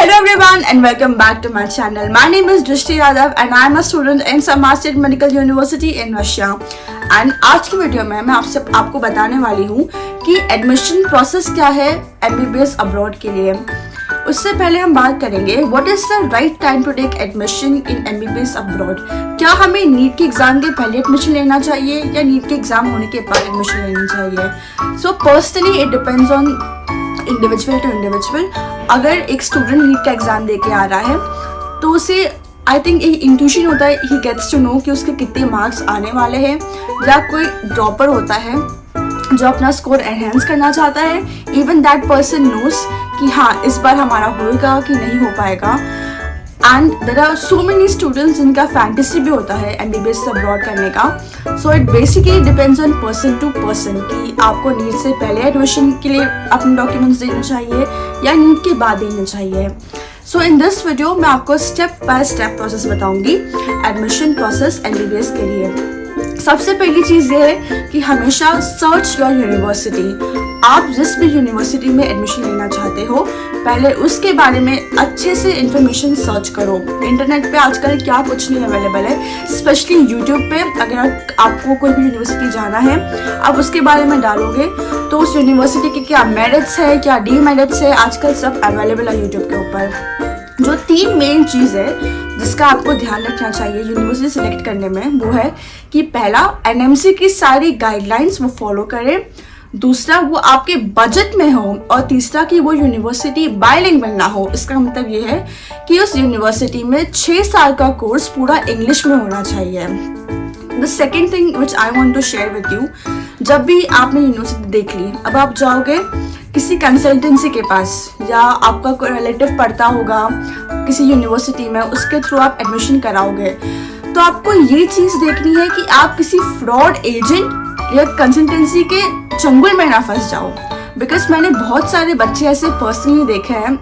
Hello everyone and welcome back to my channel. My name is Drishti Yadav and I am a student in Samar State Medical University in Russia. And आज की video में मैं आपको बताने वाली हूँ कि एडमिशन प्रोसेस क्या है MBBS अब्रॉड के लिए। उससे पहले हम बात करेंगे what is the right time to take admission in MBBS abroad. क्या हमें नीट के एग्जाम के पहले एडमिशन लेना चाहिए या नीट के एग्जाम होने के बाद एडमिशन लेना चाहिए। So personally it depends on individual to individual. अगर एक स्टूडेंट नीट का एग्जाम दे के आ रहा है तो उसे आई थिंक एक इंट्यूशन होता है, ही गेट्स टू नो कि उसके कितने मार्क्स आने वाले हैं। या कोई ड्रॉपर होता है जो अपना स्कोर एनहेंस करना चाहता है, इवन दैट पर्सन नोस कि हाँ इस बार हमारा होगा कि नहीं हो पाएगा। And there are so many students जिनका फैंटेसी भी होता है MBBS अब्रॉड करने का। So it basically depends on person to person कि आपको नीट से पहले एडमिशन के लिए अपने डॉक्यूमेंट्स देने चाहिए या नीट के बाद देने चाहिए। सो इन दिस वीडियो मैं आपको स्टेप बाय स्टेप प्रोसेस बताऊंगी एडमिशन प्रोसेस MBBS के लिए। सबसे पहली चीज़ ये है कि हमेशा सर्च योर यूनिवर्सिटी। आप जिस भी यूनिवर्सिटी में एडमिशन लेना चाहते हो पहले उसके बारे में अच्छे से इंफॉर्मेशन सर्च करो। इंटरनेट पे आजकल क्या कुछ नहीं अवेलेबल है, स्पेशली यूट्यूब पे। अगर आपको कोई भी यूनिवर्सिटी जाना है आप उसके बारे में डालोगे तो उस यूनिवर्सिटी के क्या मेरिट्स है, क्या डीमेरिट्स है, आजकल सब अवेलेबल है यूट्यूब के ऊपर। जो तीन मेन चीज़ है जिसका आपको ध्यान रखना चाहिए यूनिवर्सिटी सिलेक्ट करने में वो है कि पहला NMC की सारी गाइडलाइंस वो फॉलो करें, दूसरा वो आपके बजट में हो, और तीसरा कि वो यूनिवर्सिटी बायलिंगुअल ना हो। इसका मतलब ये है कि उस यूनिवर्सिटी में 6 साल का कोर्स पूरा इंग्लिश में होना चाहिए। The second thing which I want to share with you, जब भी आपने यूनिवर्सिटी देख ली, अब आप जाओगे किसी कंसल्टेंसी के पास या आपका कोई रिलेटिव पढ़ता होगा किसी यूनिवर्सिटी में, उसके थ्रू आप एडमिशन कराओगे, तो आपको ये चीज़ देखनी है कि आप किसी फ्रॉड एजेंट या कंसल्टेंसी के चंगुल में ना फंस जाओ। बिकॉज मैंने बहुत सारे बच्चे ऐसे पर्सनली देखे हैं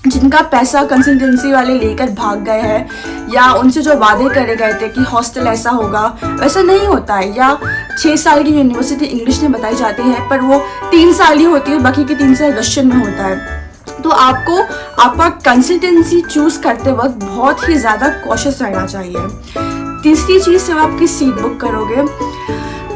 जिनका पैसा कंसल्टेंसी वाले लेकर भाग गए हैं, या उनसे जो वादे करे गए थे कि हॉस्टल ऐसा होगा वैसा नहीं होता है, या 6 साल की यूनिवर्सिटी इंग्लिश में बताई जाती है पर वो 3 साल ही होती है, बाकी के 3 साल रशियन में होता है। तो आपको आपका कंसल्टेंसी चूज करते वक्त बहुत ही ज़्यादा कॉशियस रहना चाहिए। तीसरी चीज़, जब आपकी सीट बुक करोगे,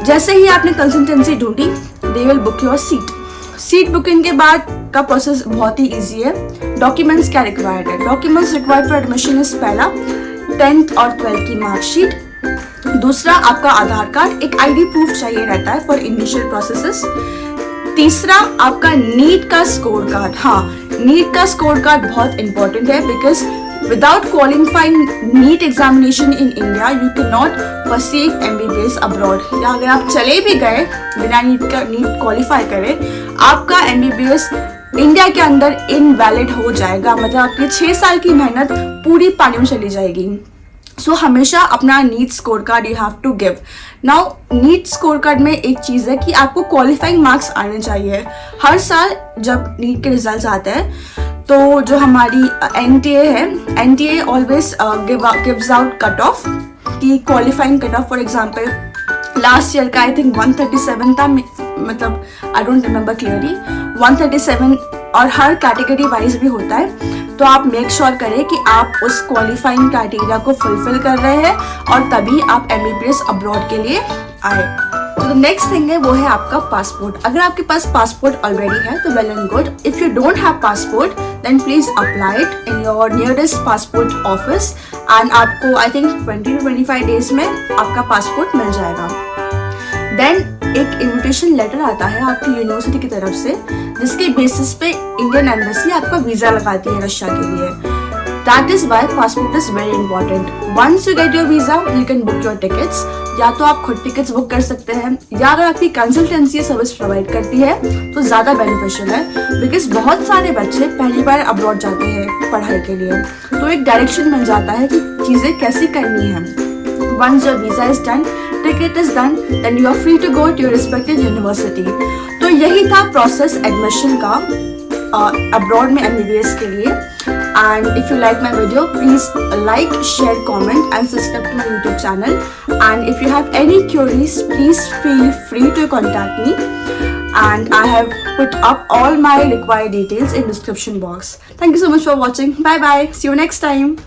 जैसे ही आपने कंसल्टेंसी ढूंढी they will book your seat. Seat booking के बाद का प्रोसेस बहुत ही इजी है। डॉक्यूमेंट्स क्या रिक्वायर्ड है? Documents required for admission is पहला 10th और 12th की मार्कशीट, दूसरा आपका आधार कार्ड, एक ID प्रूफ चाहिए रहता है फॉर इनिशियल प्रोसेसेस, तीसरा आपका नीट का स्कोर कार्ड। हाँ, नीट का स्कोर कार्ड बहुत इंपॉर्टेंट है because without qualifying NEET examination in India you can not perceive MBBS abroad. या अगर आप चले भी गए बिना नीट क्वालिफाई करे, आपका MBBS इंडिया के अंदर इनवैलिड हो जाएगा, मतलब आपकी 6 साल की मेहनत पूरी पानी में चली जाएगी। सो हमेशा अपना NEET score card you have to give. Now NEET score card में एक चीज़ है कि आपको क्वालिफाइंग मार्क्स आने चाहिए। हर साल जब नीट के रिजल्ट्स आते हैं तो जो हमारी NTA है, NTA always gives out cut off कि qualifying cut off. For example last year का आई थिंक 137 था, मतलब आई डोंट रिमेम्बर क्लियरली 137, और हर कैटेगरी वाइज भी होता है। तो आप मेक श्योर करें कि आप उस क्वालिफाइंग क्राइटेरिया को फुलफिल कर रहे हैं और तभी आप MBBS अब्रॉड के लिए आए। तो नेक्स्ट थिंग है वो है आपका पासपोर्ट। अगर आपके पास पासपोर्ट ऑलरेडी है तो well and good. If you don't have passport then please apply it in your nearest passport office and आपको आई थिंक 20 to 25 डेज में आपका पासपोर्ट मिल जाएगा। देन एक इन्विटेशन लेटर आता है आपकी यूनिवर्सिटी की तरफ से जिसके बेसिस पे इंडियन एम्बेसी आपका वीजा लगाती है रशिया के लिए। That is why passport is very important. Once you get your visa you can book your tickets. या तो आप खुद टिकट्स बुक कर सकते हैं या अगर आपकी कंसल्टेंसी सर्विस प्रोवाइड करती है तो ज़्यादा बेनिफिशियल है बिकॉज बहुत सारे बच्चे पहली बार अब्रॉड जाते हैं पढ़ाई के लिए, तो एक डायरेक्शन मिल जाता है कि चीज़ें कैसे करनी है। Once your visa is done, ticket is done, then you are free to go to your respective university. तो यही था प्रोसेस एडमिशन का अब्रॉड में MBBS के लिए। And if you like my video, please like, share, comment and subscribe to my YouTube channel. And if you have any queries, please feel free to contact me. and I have put up all my required details in description box. Thank you so much for watching. Bye bye. See you next time.